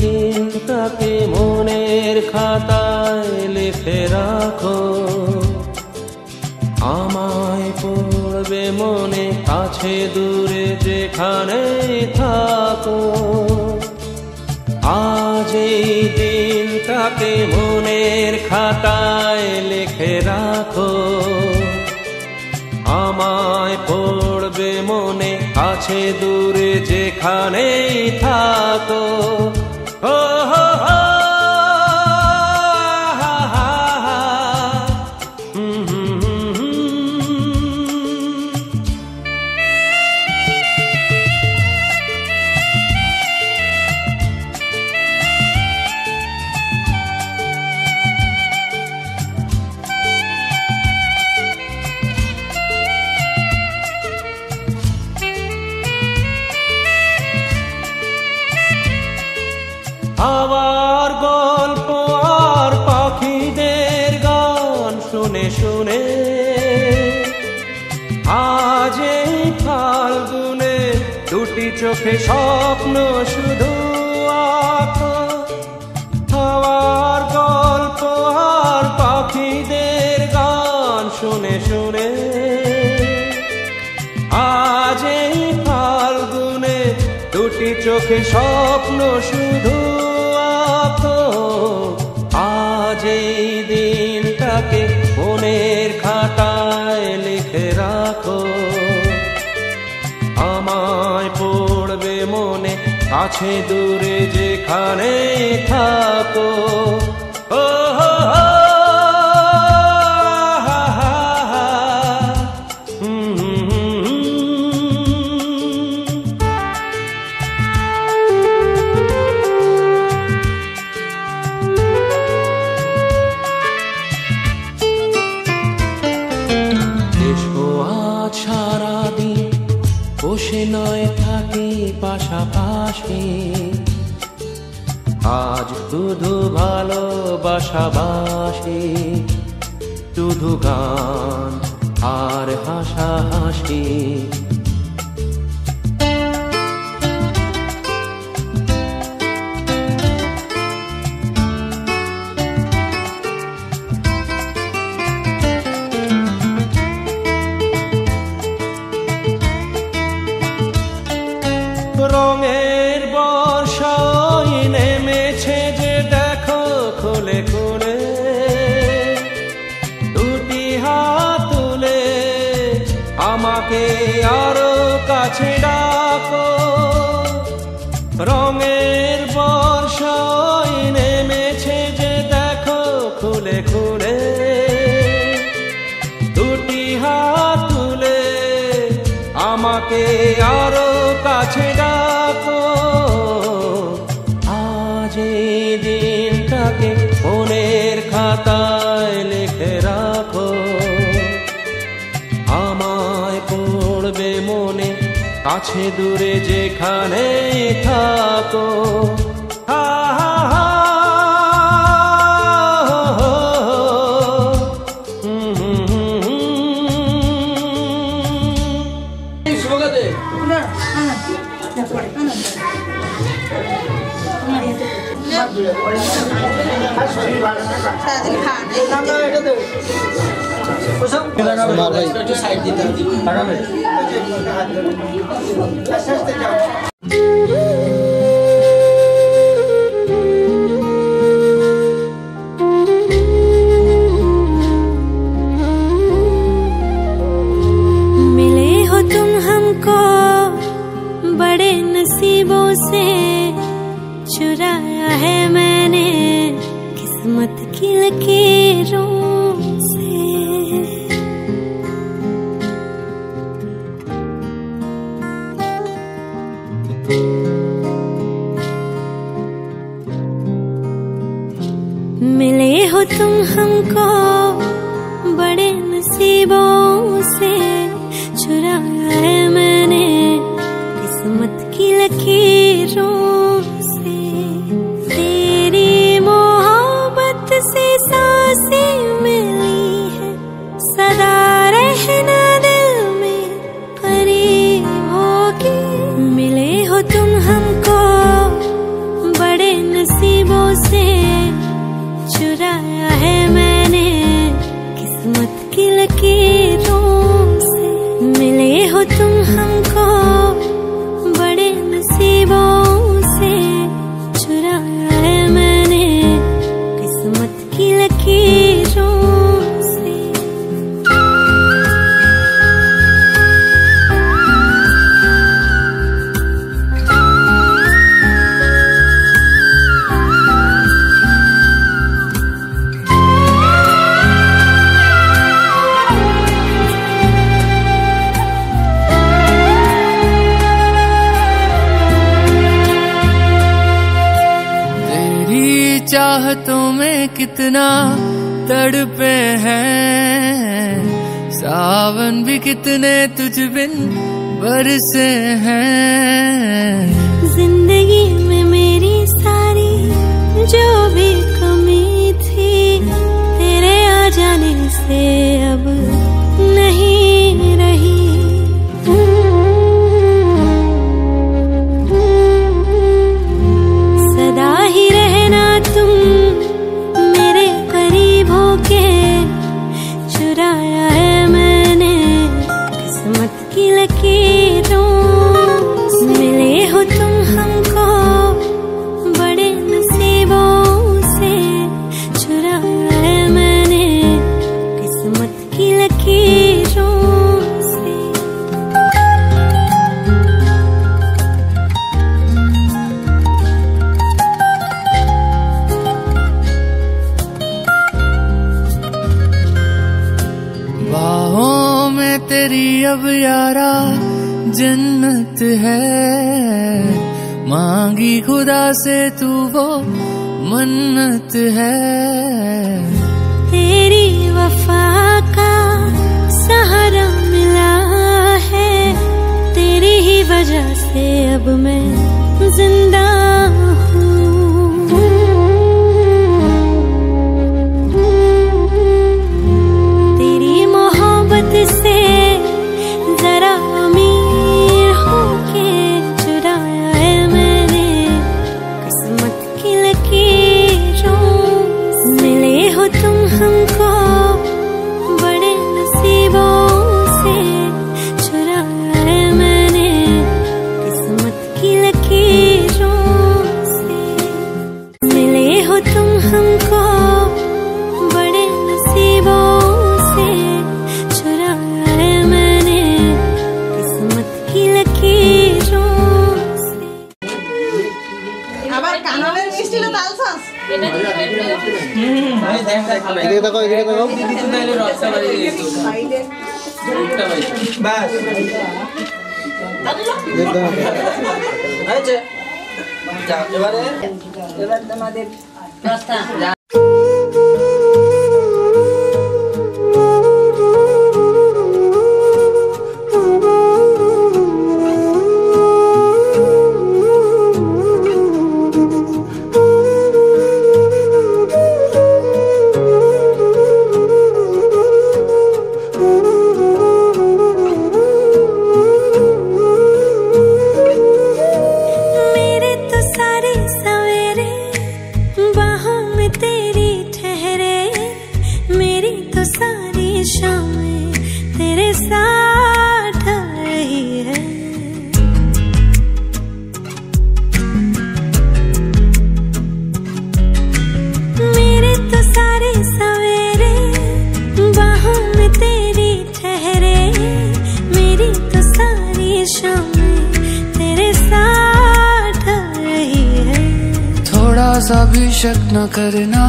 দিনটাকে মনের খাতায় লিখে রাখো, আমায় পড়বে মনে কাছে দূরে যেখানে থাকো। আজ এই দিনটাকে মনের খাতায় লিখে রাখো, আমায় পড়বে মনে কাছে দূরে যেখানেই থাকো। ও হো হো আবার গল্প আর পাখিদের গান শুনে শুনে আজ এই ফাল্গুনে দুটি চোখে স্বপ্ন শুধু আঁকো। আবার গল্প আর পাখিদের গান শুনে শুনে আজ এই ফাল্গুনে দুটি চোখে স্বপ্ন শুধু আঁকো। আজ এই দিনটাকে মনের খাতায় লিখে রাখো, আমায় পড়বে মনে কাছে দূরে যেখানে থাকো। ও হো হো সারাদিন বসে নয় থাকি পাশাপাশি, আজ শুধু ভালোবাসাবাসি, শুধু গান আর হাসাহাসি। রঙের বর্ষায় নেমেছে যে দেখো খুলে খুলে, দুটি হাত তুলে আমাকে আরো কাছে ডাকো। রঙের বর্ষায় নেমেছে যে দেখো খুলে খুলে, দুটি হাত তুলে আমাকে আরো কাছে ডাকো। আজ এই দিনটাকে মনের খাতায় লিখে রাখো, আমায় পড়বে মনে কাছে দূরে যেখানে থাকো। হা হা হা সাইড দিতে चुराया है मैंने किस्मत की लकीरों से। मिले हो तुम हमको बड़े नसीबों से, चुराया है मैंने किस्मत की लकीरों से। तेरी मोहब्बत से सांसें मिली है, सदा रहना दिल में करीब होगी। मिले हो तुम हमको बड़े नसीबों से, चुराया है मैंने किस्मत की लकीरों से। मिले हो तुम हमको बड़े नसीबों से, चुराया है मैंने किस्मत की लकीरों से। चाहतों में कितना तड़पे हैं, सावन भी कितने तुझ बिन बरसे हैं। जिंदगी में मेरी सारी जो भी कमी थी, तेरे आ जाने से अब नहीं रही। सदा ही रहना तुम मेरे करीब होके, चुराया है मैंने किस्मत की लकीरों से। मिले हो तुम हमको बड़े नसीबों से, चुराया है मैंने किस्मत की लकीरों से। बाहों में तेरी अब यारा जन्नत है, मांगी खुदा से तू वो मन्नत है। तेरी वफा का सहारा मिला है, तेरी ही वजह से अब मैं जिंदा हूँ। तेरी मोहब्बत से जरा अमीर होके, चुराया है मैंने किस्मत की लकीरों से। मिले हो तुम हमको बड़े नसीबों से, चुराया है मैंने किस्मत की लकीरों से। मिले हो तुम हमको बड़े नसीबों से, चुराया है मैंने किस्मत की लकीरों से। আবার কানালের মিষ্টিটা ডালছস? এদিকে তাকাও, এদিকে তাকাও। বাস দেখো আচ্ছা যা এবার তোমাদের রাস্তা मेरे तो सारे सवेरे बाहों में तेरे सा भी शक न करना,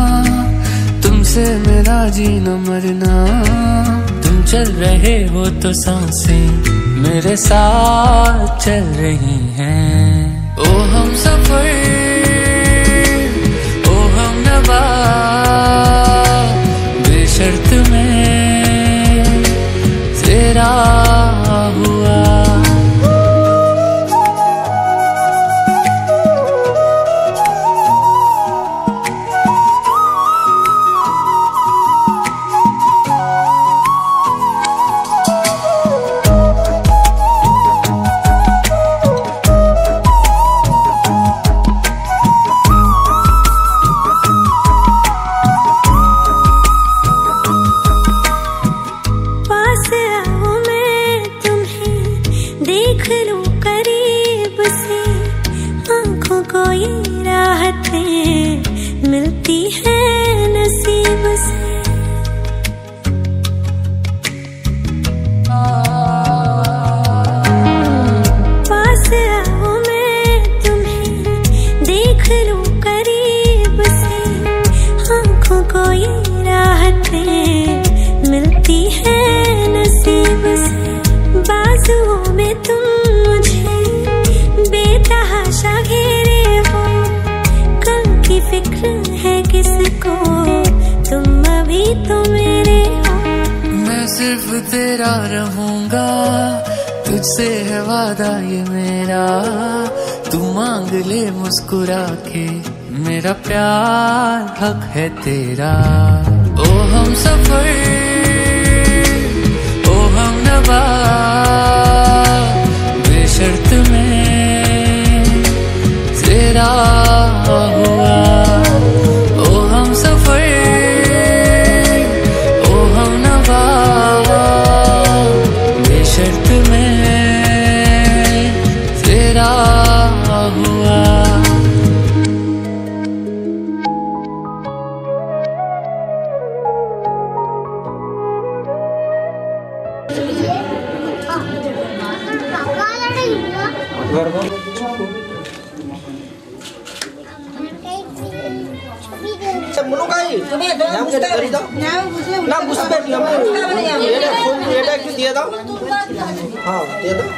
तुमसे मेरा जीना मरना। तुम चल रहे हो तो सांसें मेरे साथ चल रही हैं। ओ हम सफर, ओ हम नवा, बेशर्त में तेरा हुआ। मिलती है नसीब से। पास आओ मैं तुम्हें देख लूं करीब से, आंखों को ये राहतें मिलती है नसीब से। बाजुओं में तुम मुझे बेतहाशा घेरे हो, कल की फिक्र है किसको, तुम अभी तो मेरे हो। मैं सिर्फ तेरा रहूंगा, तुझसे है वादा ये मेरा। तू मांग ले मुस्कुरा के, मेरा प्यार हक है तेरा। ओ हम सफर, ओ हम नवा, बेशर्त में तेरा हुआ। ओ हम सफर, ओ हम नवा, बेशर्त में तेरा हुआ। Melukai, yang kita dari tu, nak busuk dia ada dia tahu, dia tahu.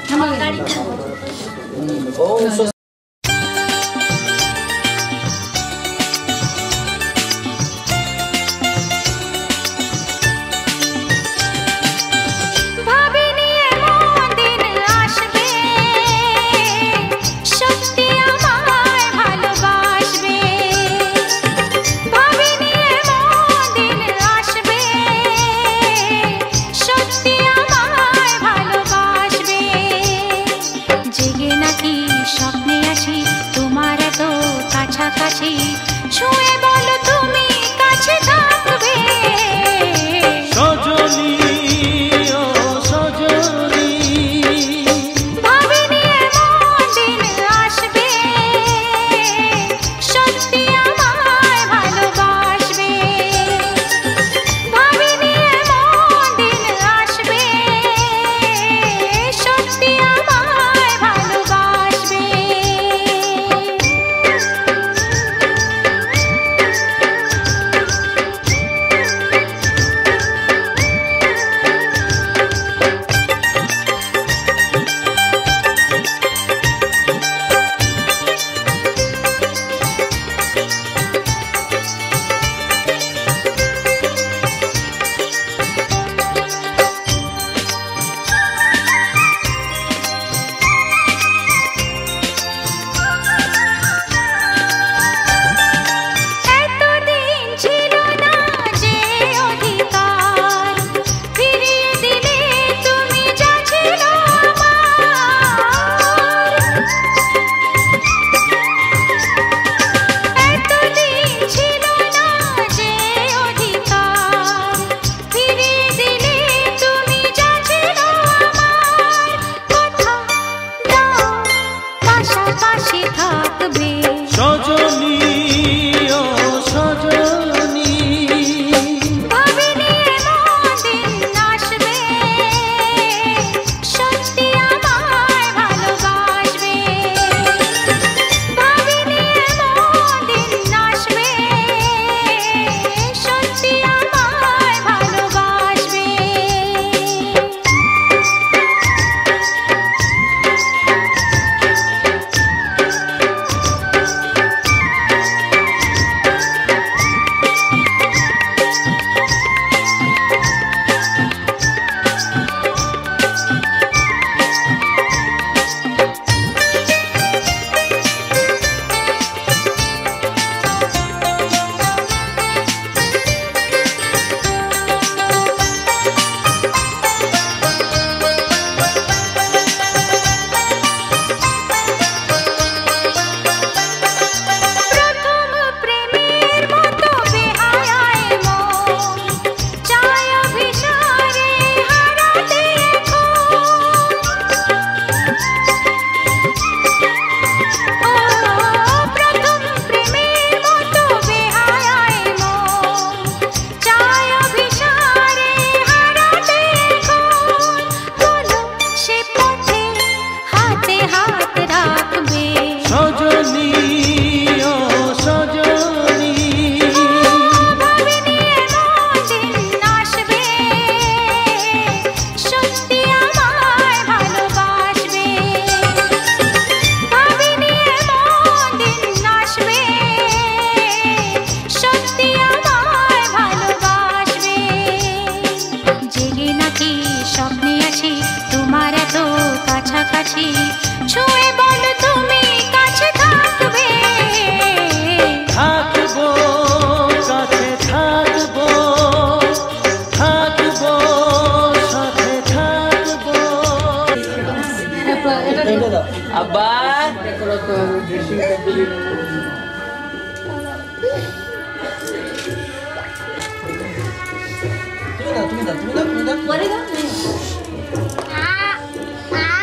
Oh, so জেগে নাকি স্বপ্নে স্বপ্নে আসি তোমার এত কাছাকাছি ছুঁয়ে বলো তুমি কাছে থাকবে থাকবো কাছে থাকবো থাকবো সাথে থাকবো আব্বা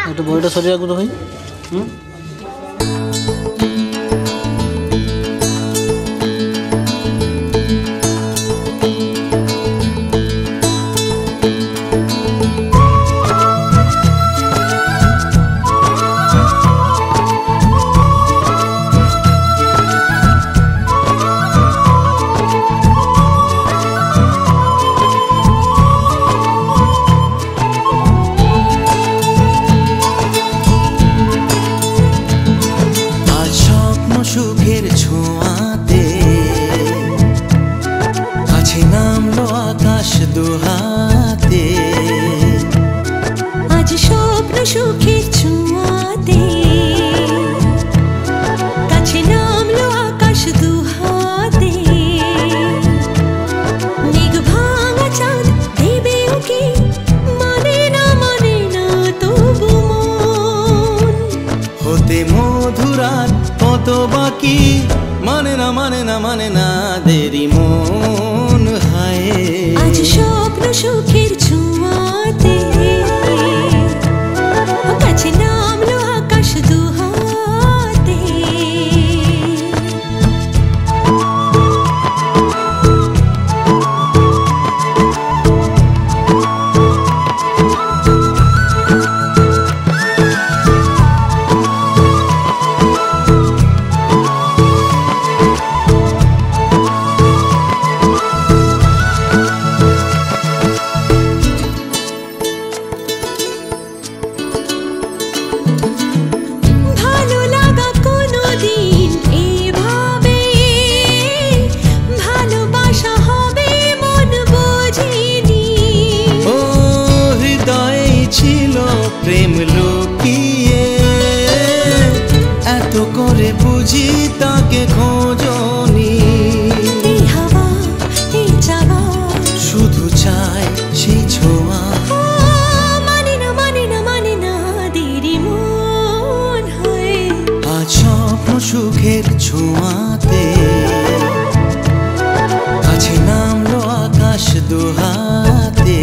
একটু বইটা সরিয়ে রাখবো তো ভাই। সুখের ছোঁয়াতে কাছে নামলো আকাশ দুহাতে আজ স্বপ্ন সুখের ছোঁয়াতে কাছে নামলো আকাশ দুহাতে মেঘ ভাঙা চাঁদ দেবে ওকে মানে না তবু মন হতে মধুরাত কত বাকি মানে না দেরি মন হায় আজ স্বপ্ন সুখের ছোঁয়াতে কাছে নামলো আকাশ দুহাতে প্রেম লুকিয়ে এত করে বুঝি তাকে খোঁজনি হাওয়া এই যাওয়া শুধু চাই সেই ছোঁয়া মানে না দেরি মন হয় আজ স্বপ্ন সুখের ছোঁয়াতে কাছে নামলো আকাশ দুহাতে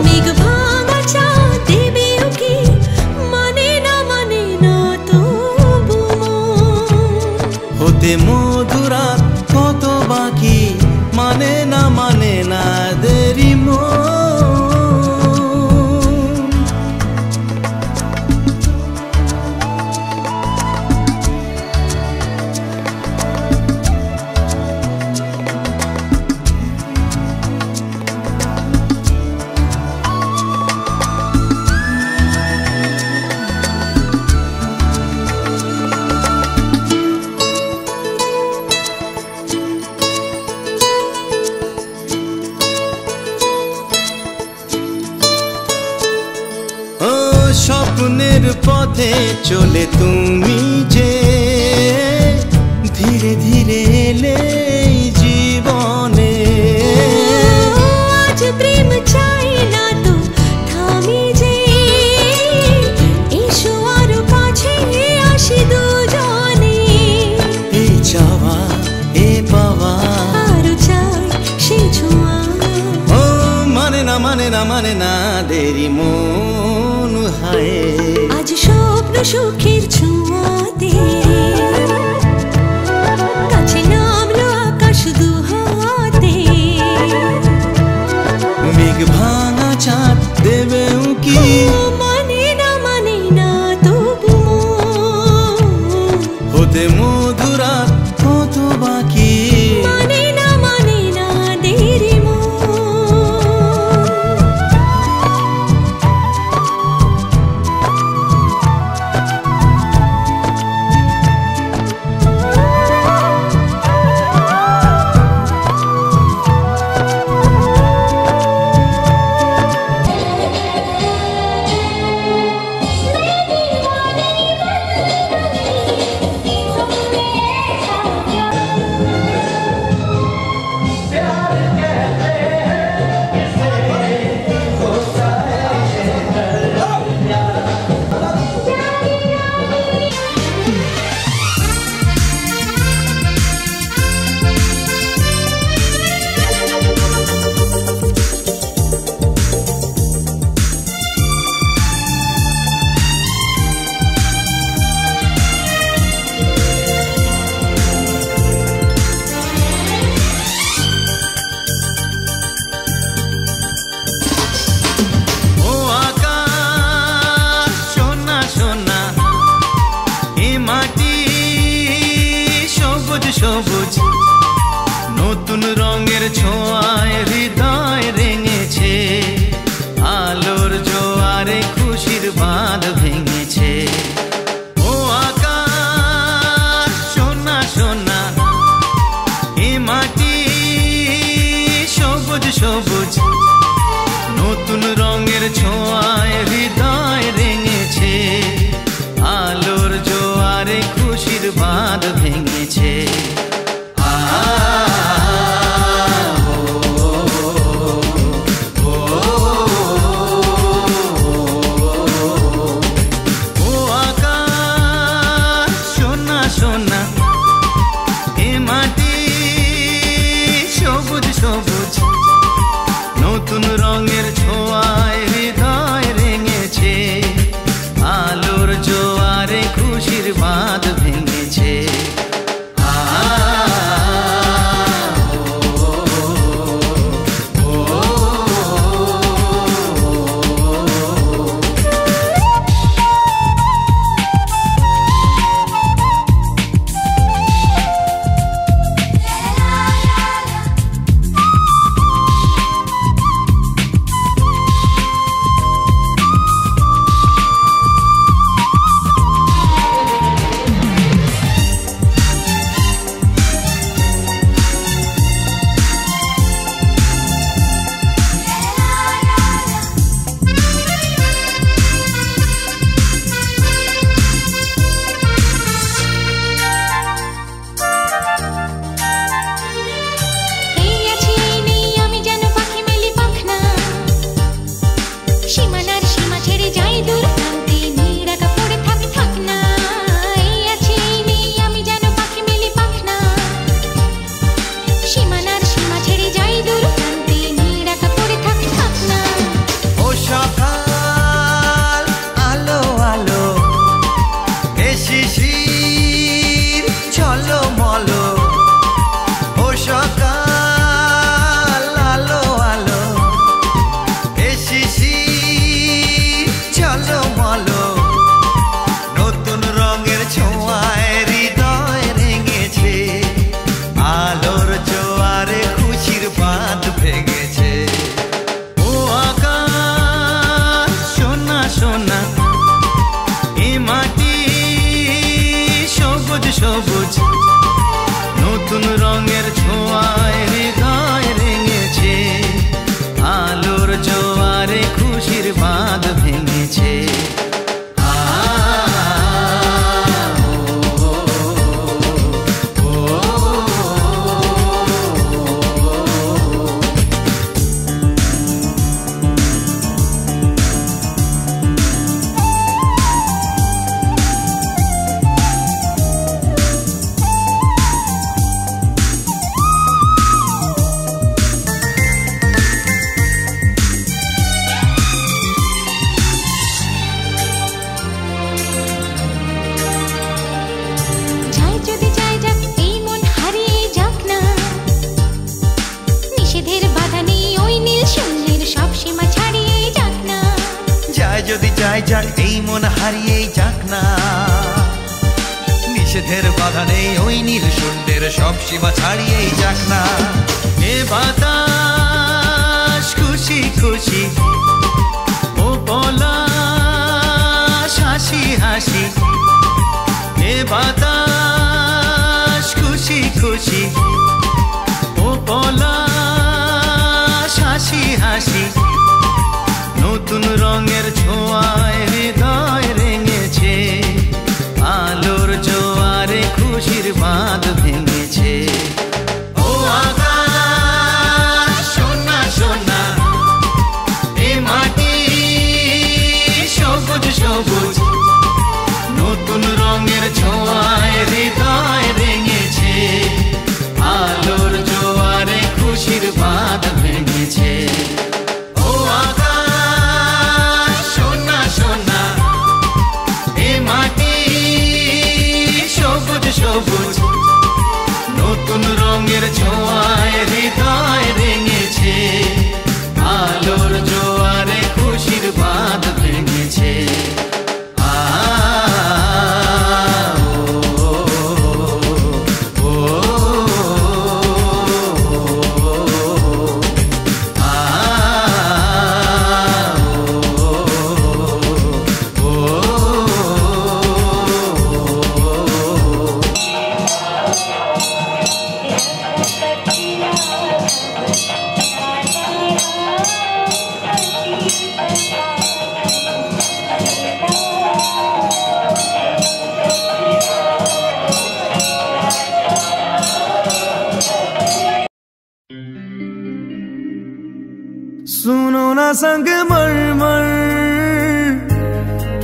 মেঘ ভাঙা চাঁদ দেবে ওকে মানে না তবু হতে মধুরাত কত বাকি মানে না দেরি মন স্বপ্নের পথে চলে তুমি যে ধীরে ধীরে এলে জীবনে আজ প্রেম চাই না তো থামি যে এসো আরো কাছে আসি দুজনে এই চাওয়া এ পাওয়া আরো চাই সে ছোঁয়া ও মানে না দেরি মন হায় আজ স্বপ্ন সুখের ছোঁয়াতে কাছে নামলো আকাশ দুহাতে মেঘ ভাঙা চাঁদ দেবে উকি মানে না তবু হতে মধুরাত কত বাকি মানে না দেরি মন সীমানার সীমা ছেড়ে যাই দূর প্রান্তে, নিরাকা পড়ে থাক না, এই আছে এই নেই আমি যেন পাখি মেলি পাখনা। সীমানার সীমা ছেড়ে যাই দূর প্রান্তে, নিরাকা পড়ে থাক না। ও সকাল আলো আলো, এ শিশির চলো মলো। ও সকাল আলো আলো, এ শিশির চলো মলো। নতুন রঙের ছোঁয়ায় হৃদয় রেঙেছে, আলোর জোয়ারে খুশির বাঁধ ভেঙেছে। ও আকাশ সোনা সোনা, এ মাটি সবুজ সবুজ। নতুন রঙের ছোঁয়ায় হৃদয় রেঙেছে, আলোর জোয়ারে খুশির বাঁধ ভেঙেছে। যাই যদি যাই যাক এই মন হারিয়ে যাক না, নিষেধের বাধা নেই ওই নীল শূন্যের সব সীমা ছাড়িয়ে যাক না। যায় যদি যাই যাক এই মন হারিয়েই যাক না, নিষেধের বাধা নেই ওই নীল শূন্যের সব সীমা ছাড়িয়েই যাক না। এ বাতাস খুশি খুশি, ও পলাশ হাসি হাসি। এ বাতাস খুশি খুশি, ও পলাশ হাসি হাসি। নতুন রঙের ছোঁয়ায় হৃদয় রেঙেছে, আলোর জোয়ারে খুশির বাঁধ ভেঙেছে। ও আকাশ সোনা সোনা, এ মাটি সবুজ সবুজ। নতুন রঙের ছোঁয়ায় হৃদয় রেঙেছে, আলোর জোয়ারে খুশির বাঁধ ভেঙেছে। ও আকাশ সোনা সোনা, এ মাটি সবুজ সবুজ। নতুন রঙের ছোঁয়ায় হৃদয় রেঙেছে, আলোর জোয়ারে খুশির বাঁধ ভেঙেছে। सुनो ना संग मरमर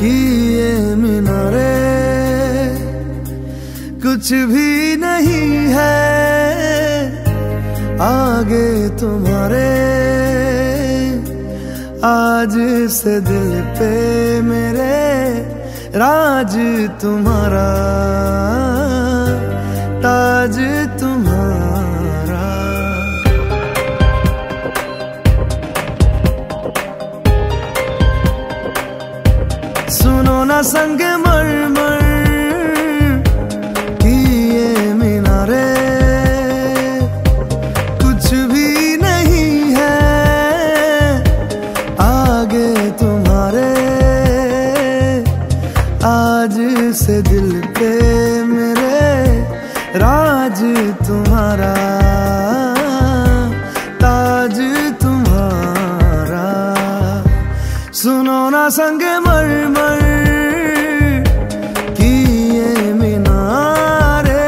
की ये मीनारे, कुछ भी नहीं है आगे तुम्हारे। आज से दिल पे मेरे राज तुम्हारा, ताज तुम्हारा। सुनो ना संग मरमर की ये मीनारे, कुछ भी नहीं है आगे तुम्हारे। आज से दिल पे मेरे राज तुम्हारा, ताज तुम्हारा। सुनो ना संग मरमर की ये मीनारे।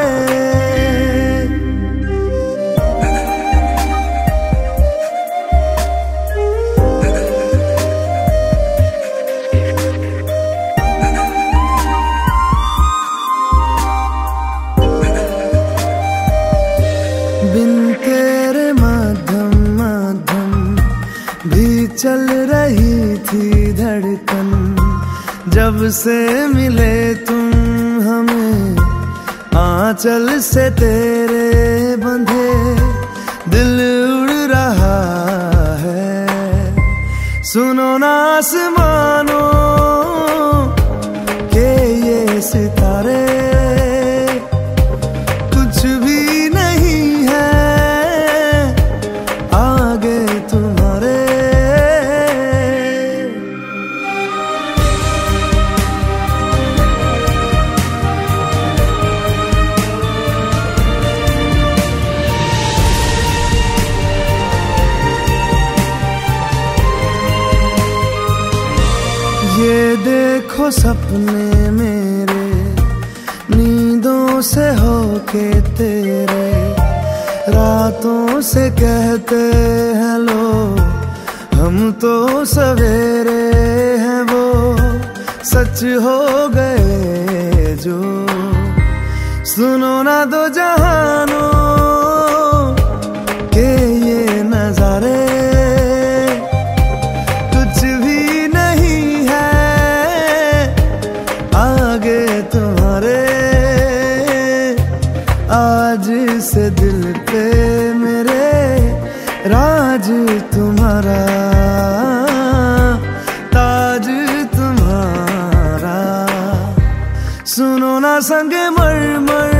रही थी धड़कन, जब से मिले तुम हमें आंचल से तेरे बंधे दिल उड़ रहा है। सुनो ना आसमानों के ये सितारे, कुछ भी नहीं है आगे तुम्हारे। ये देखो सपने मेरे नींदों से होके तेरे, रातों से कहते हैं लो हम तो सवेरे हैं, वो सच हो गए जो। सुनो ना दो जहानों के ये नजारे, कुछ भी नहीं है आगे तुम्हारे। आज से दिल पे मेरे राज तुम्हारा, ताज तुम्हारा। सुनो ना संगे मरमर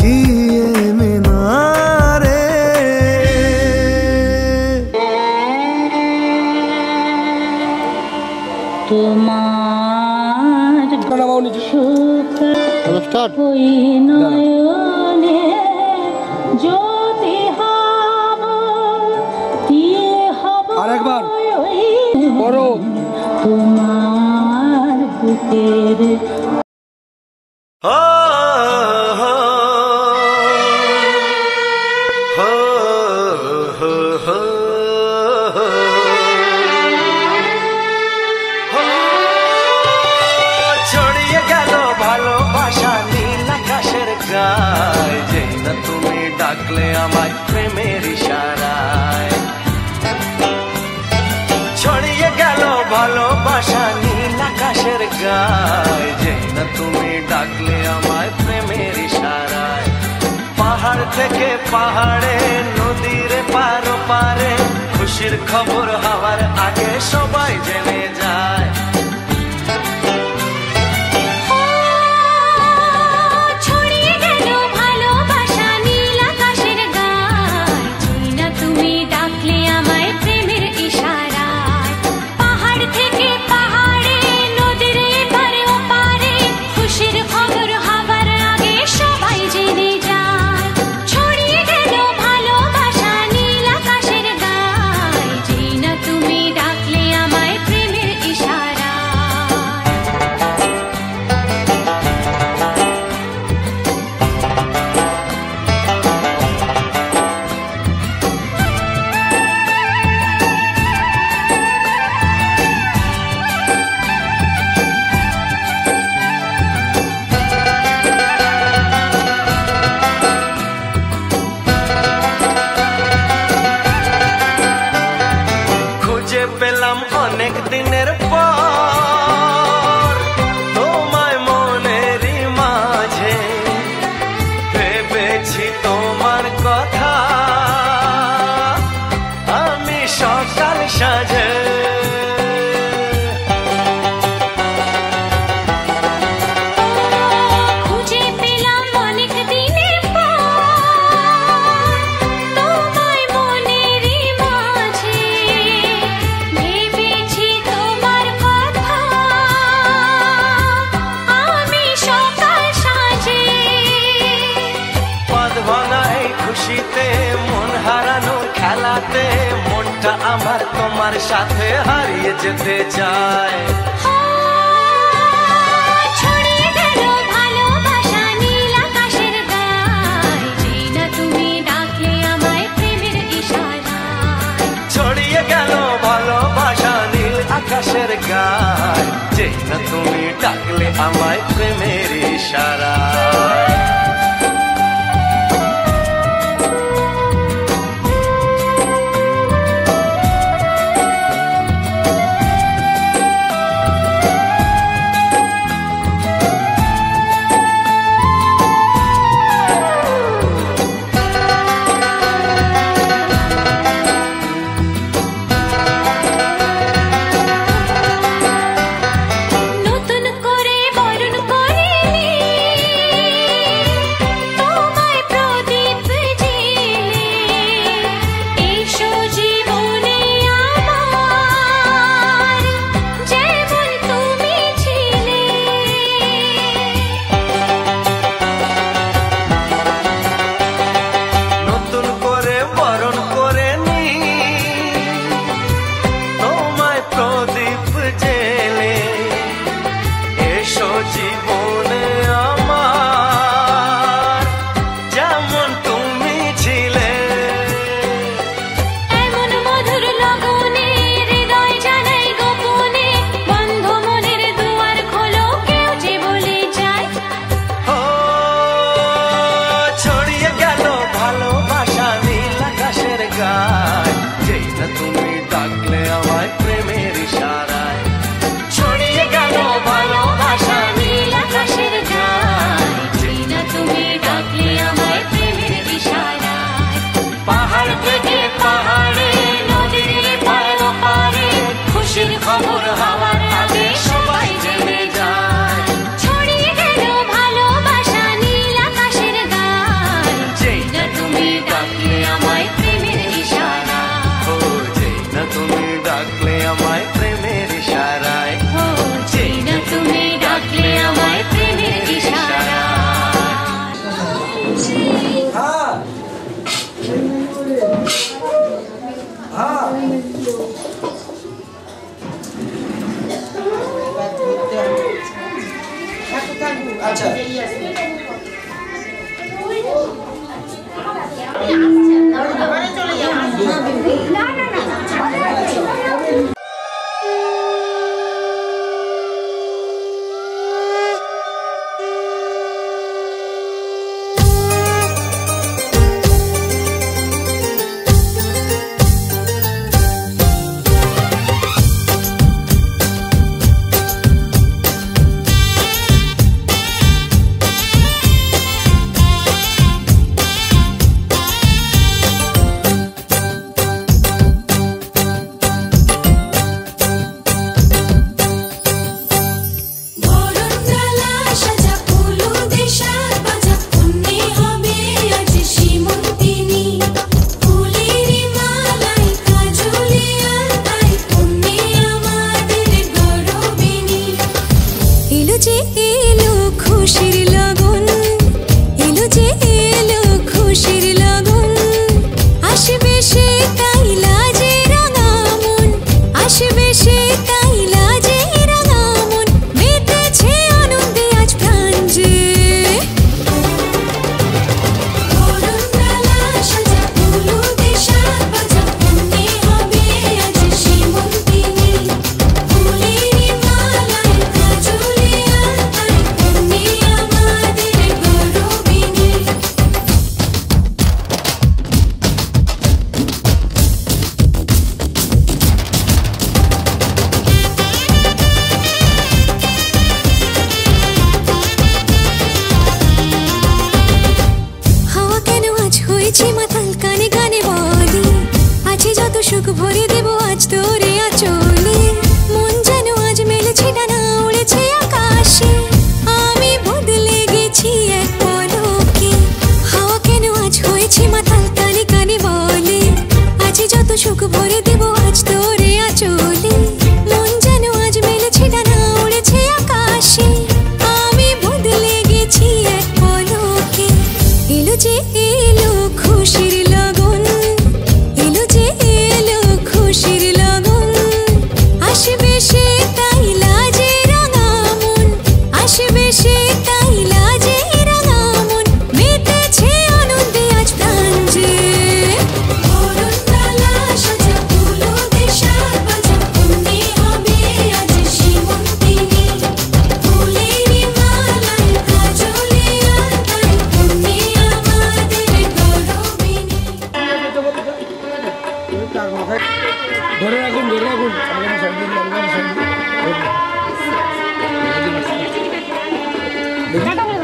की ये मीनारे। তোমার সুখ ওই নয়নে জ্যোতি হব, দিয়ে হব আরেকবার বড় তোমার বুকের। ছড়িয়ে গেল ভালোবাসা নীল আকাশের গায়ে, যেই না তুমি ডাকলে আমায় প্রেমের ইশারায়। ছড়িয়ে গেল ভালোবাসা নীল আকাশের গায়ে, যেই না তুমি ডাকলে আমায় প্রেমের ইশারায়। পাহাড় থেকে পাহাড়ে নদীর পারো পারে, খুশির খবর হওয়ার আগে সবাই জেনে যায়। পেলাম অনেক দিনের পর তোমায় মনেরই মাঝে, ভেবেছি তোমার কথা আমি সকাল সাজে। মন হারানোর খেলাতে মনটা আমার তোমার সাথে হারিয়ে যেতে চায়। ছড়িয়ে গেল ভালোবাসা নীল আকাশের গায়ে, যেই না তুমি ডাকলে আমায় প্রেমের ইশারায়। ছড়িয়ে গেল ভালোবাসা নীল আকাশের গায়ে, যেই না তুমি ডাকলে আমায় প্রেমের ইশারায়।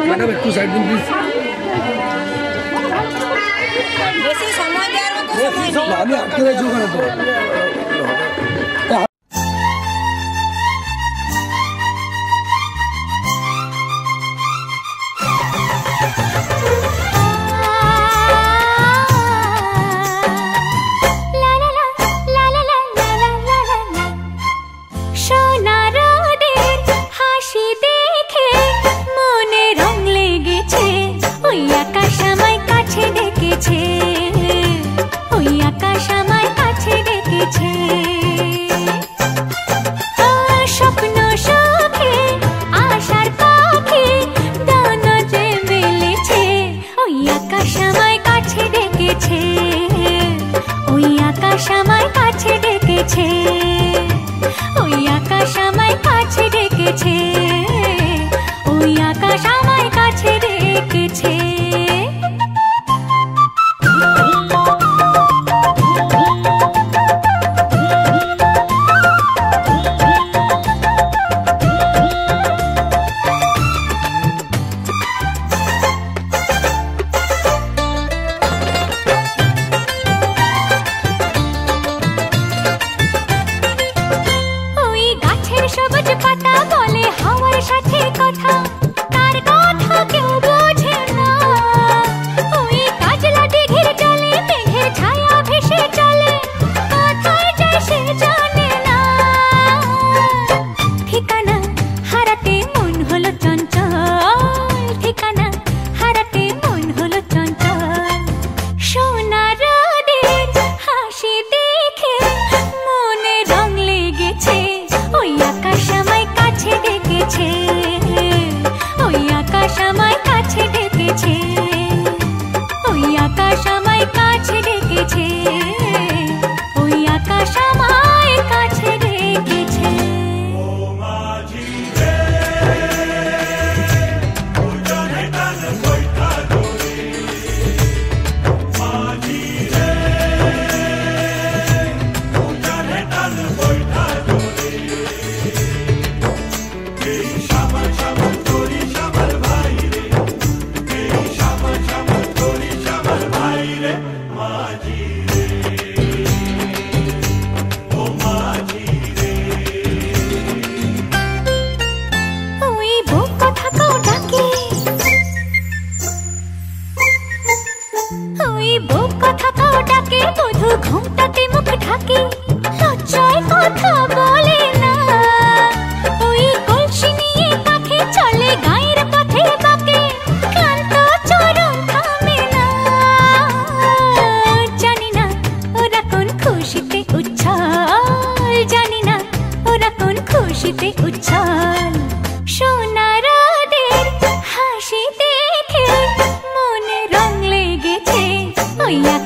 ম্যাডাম একটু সাইড দিন প্লিজ। বেশি সময় দেওয়ার মতো সময় নেই। আমি আটকে রয়েছি ওখানে তো। Oh yeah.